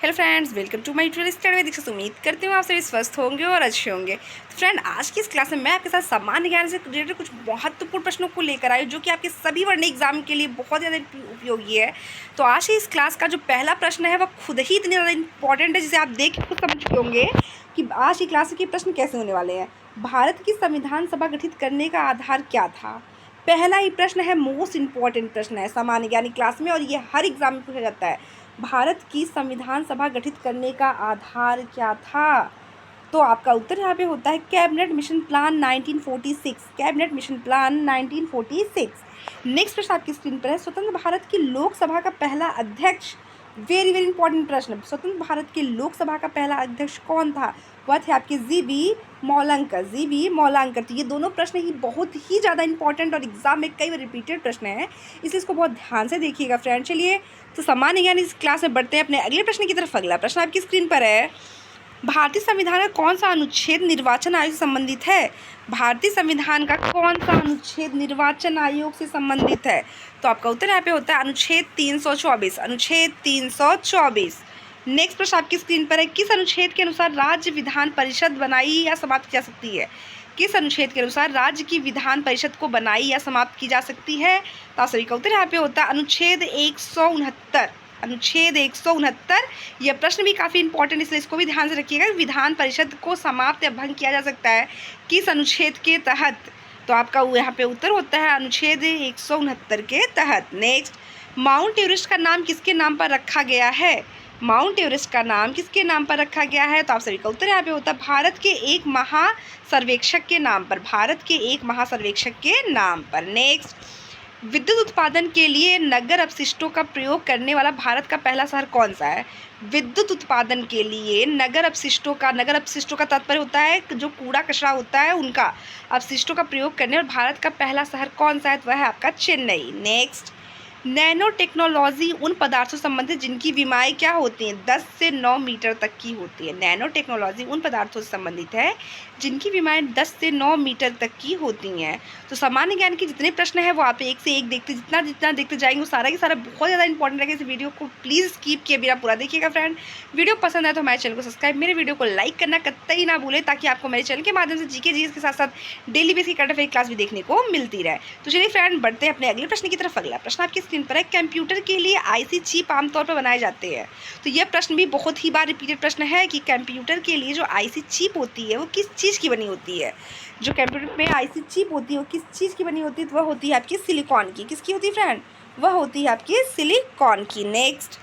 Hello friends, welcome to my tutorial study with Diksha. उम्मीद करती हूँ आप सभी स्वस्थ होंगे और अच्छे होंगे। तो फ्रेंड, आज की इस क्लास में मैं आपके साथ सामान्य ज्ञान से रिलेटेड कुछ महत्वपूर्ण प्रश्नों को लेकर आई, जो कि आपके सभी वर्णिक एग्जाम के लिए बहुत ज़्यादा उपयोगी है। तो आज की इस क्लास का जो पहला प्रश्न है वह खुद ही इतनी ज़्यादा इंपॉर्टेंट है, जिसे आप देख के खुद समझ चुके होंगे कि आज की क्लास के प्रश्न कैसे होने वाले हैं। भारत की संविधान सभा गठित करने का आधार क्या था? पहला ही प्रश्न है, मोस्ट इंपॉर्टेंट प्रश्न है सामान्य ज्ञान क्लास में, और ये हर एग्जाम में पूछा जाता है। भारत की संविधान सभा गठित करने का आधार क्या था? तो आपका उत्तर यहाँ पे होता है cabinet mission plan 1946। Cabinet mission plan 1946। Next प्रश्न आपकी स्क्रीन पर है, स्वतंत्र भारत की लोकसभा का पहला अध्यक्ष। वेरी वेरी इंपॉर्टेंट प्रश्न। स्वतंत्र भारत की लोकसभा का पहला अध्यक्ष कौन था? वह थे आपके जी.बी. मौलांकर। जी.बी. मौलांकर। तो ये दोनों प्रश्न ही बहुत ही ज़्यादा इंपॉर्टेंट और एग्जाम में कई बार रिपीटेड प्रश्न है, इसलिए इसको बहुत ध्यान से देखिएगा फ्रेंड। चलिए तो सामान्य ज्ञान इस क्लास में बढ़ते हैं अपने अगले प्रश्न की तरफ। अगला प्रश्न आपकी स्क्रीन पर है, भारतीय संविधान का कौन सा अनुच्छेद निर्वाचन आयोग से संबंधित है? भारतीय संविधान का कौन सा अनुच्छेद निर्वाचन आयोग से संबंधित है? तो आपका उत्तर यहाँ पे होता है अनुच्छेद 324। अनुच्छेद 324। नेक्स्ट प्रश्न आपकी स्क्रीन पर है, किस अनुच्छेद के अनुसार राज्य विधान परिषद बनाई या समाप्त की जा सकती है? किस अनुच्छेद के अनुसार राज्य की विधान परिषद को बनाई या समाप्त की जा सकती है? तो आप सभी का उत्तर यहाँ पे होता है अनुच्छेद 169। अनुच्छेद 169। यह प्रश्न भी काफ़ी इंपॉर्टेंट, इसलिए इसको भी ध्यान से रखिएगा। विधान परिषद को समाप्त या भंग किया जा सकता है किस अनुच्छेद के तहत? तो आपका यहाँ पे उत्तर होता है अनुच्छेद 169 के तहत। नेक्स्ट, माउंट एवरेस्ट का नाम किसके नाम पर रखा गया है? माउंट एवरेस्ट का नाम किसके नाम पर रखा गया है? तो आप सभी का उत्तर यहाँ पे होता है भारत के एक महासर्वेक्षक के नाम पर। भारत के एक महासर्वेक्षक के नाम पर। नेक्स्ट, विद्युत उत्पादन के लिए नगर अपशिष्टों का प्रयोग करने वाला भारत का पहला शहर कौन सा है? विद्युत उत्पादन के लिए नगर अपशिष्टों का तात्पर्य होता है जो कूड़ा कचरा होता है उनका अपशिष्टों का प्रयोग करने और भारत का पहला शहर कौन सा है? तो वह है आपका चेन्नई। नेक्स्ट, नैनो टेक्नोलॉजी उन पदार्थों से संबंधित जिनकी विमाएँ क्या होती हैं? 10 से 9 मीटर तक की होती है। नैनो टेक्नोलॉजी उन पदार्थों से संबंधित है जिनकी विमाएँ 10 से 9 मीटर तक की होती हैं। तो सामान्य ज्ञान के जितने प्रश्न हैं वो आप एक से एक देखते जितना देखते जाएंगे वो सारा की सारा बहुत ज़्यादा इंपॉर्टेंट है। इस वीडियो को प्लीज़ स्किप किए बिना पूरा देखिएगा फ्रेंड। वीडियो पसंद आए तो हमारे चैनल को सब्सक्राइब, मेरे वीडियो को लाइक करना कतई ना भूलें, ताकि आपको मेरे चैनल के माध्यम से जीके जीएस के साथ साथ डेली बेसिस की करंट अफेयर क्लास भी देखने को मिलती रहे। तो चलिए फ्रेंड, बढ़ते हैं अपने अगले प्रश्न की तरफ। अगला प्रश्न आपकी स्क्रीन पर है, कंप्यूटर के लिए आईसी चिप आमतौर पर बनाए जाते हैं। तो यह प्रश्न भी बहुत ही बार रिपीटेड प्रश्न है कि कंप्यूटर के लिए जो आईसी चिप होती है वो किस चीज़ की बनी होती है? जो कंप्यूटर में आईसी चिप होती है वो किस चीज़ की बनी होती है? तो वह होती है आपकी सिलिकॉन की। किसकी होती है फ्रेंड? वह होती है आपकी सिलिकॉन की। नेक्स्ट,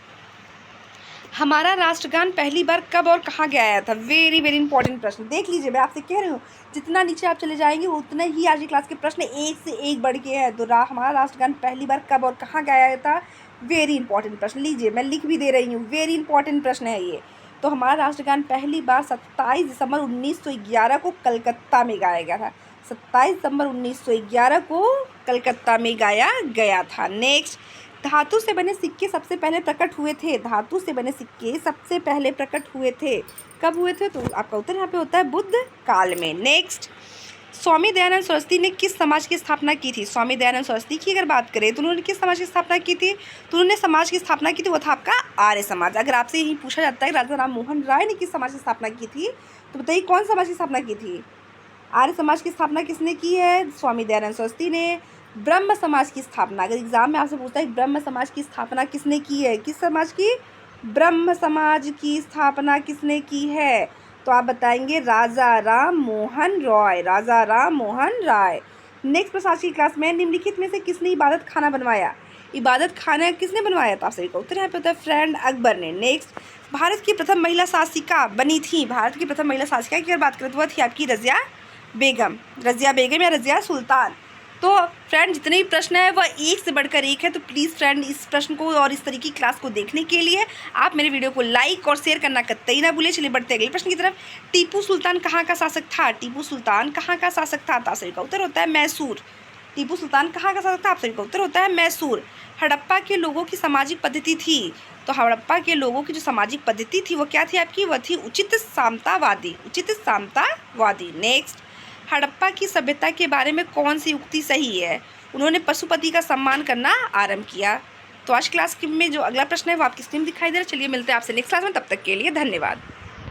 हमारा राष्ट्रगान पहली बार कब और कहाँ गाया था? वेरी वेरी इंपॉर्टेंट प्रश्न। देख लीजिए, मैं आपसे कह रही हूँ जितना नीचे आप चले जाएंगे उतना ही आज की क्लास के प्रश्न एक से एक बढ़ के है। तो हमारा राष्ट्रगान पहली बार कब और कहाँ गाया था? वेरी इंपॉर्टेंट प्रश्न। लीजिए, मैं लिख भी दे रही हूँ, वेरी इंपॉर्टेंट प्रश्न है ये। तो हमारा राष्ट्रगान पहली बार 27 दिसंबर 1911 को कलकत्ता में गाया गया था। 27 दिसंबर 1911 को कलकत्ता में गाया गया था। नेक्स्ट, धातु से बने सिक्के सबसे पहले प्रकट हुए थे। धातु से बने सिक्के सबसे पहले प्रकट हुए थे, कब हुए थे? तो आपका उत्तर यहाँ पे होता है बुद्ध काल में। नेक्स्ट, स्वामी दयानंद सरस्वती ने किस समाज की स्थापना की थी? स्वामी दयानंद सरस्वती की अगर बात करें तो उन्होंने किस समाज की स्थापना की थी? तो उन्होंने समाज की स्थापना की थी, वो था आपका आर्य समाज। अगर आपसे यही पूछा जाता है राजा राम मोहन राय ने किस समाज की स्थापना की थी, तो बताइए कौन समाज की स्थापना की थी? आर्य समाज की स्थापना किसने की है? स्वामी दयानंद सरस्वती ने। ब्रह्म समाज की स्थापना, अगर एग्जाम में आपसे पूछता है ब्रह्म समाज की स्थापना किसने की है, किस समाज की? ब्रह्म समाज की स्थापना किसने की है? तो आप बताएंगे राजा राम मोहन रॉय। राजा राम मोहन राय। नेक्स्ट प्रश्न आज की क्लास में, निम्नलिखित में से किसने इबादत खाना बनवाया? इबादत खाना किसने बनवाया? तो आप सभी का उत्तर यहाँ पे होता है फ्रेंड अकबर ने। नेक्स्ट, भारत की प्रथम महिला शासिका बनी थी। भारत की प्रथम महिला शासिका की अगर बात करें तो वह थी आपकी रज़िया बेगम। रज़िया बेगम या रज़िया सुल्तान। तो फ्रेंड, जितने भी प्रश्न है वह एक से बढ़कर एक है। तो प्लीज़ फ्रेंड, इस प्रश्न को और इस तरीके की क्लास को देखने के लिए आप मेरे वीडियो को लाइक और शेयर करना कतई ना भूलें। चलिए बढ़ते अगले प्रश्न की तरफ। टीपू सुल्तान कहाँ का शासक था? टीपू सुल्तान कहाँ का शासक था? तो आप सभी का उत्तर होता है मैसूर। टीपू सुल्तान कहाँ का शासक था? आप सभी का उत्तर होता है मैसूर। हड़प्पा के लोगों की सामाजिक पद्धति थी। तो हड़प्पा के लोगों की जो सामाजिक पद्धति थी वो क्या थी आपकी? वह थी उचित सामंतवादी। उचित सामंतवादी। नेक्स्ट, हड़प्पा की सभ्यता के बारे में कौन सी उक्ति सही है? उन्होंने पशुपति का सम्मान करना आरंभ किया। तो तो आज क्लास में जो अगला प्रश्न है वो आपकी स्क्रीन दिखाई दे रहा है। चलिए मिलते हैं आपसे नेक्स्ट क्लास में, तब तक के लिए धन्यवाद।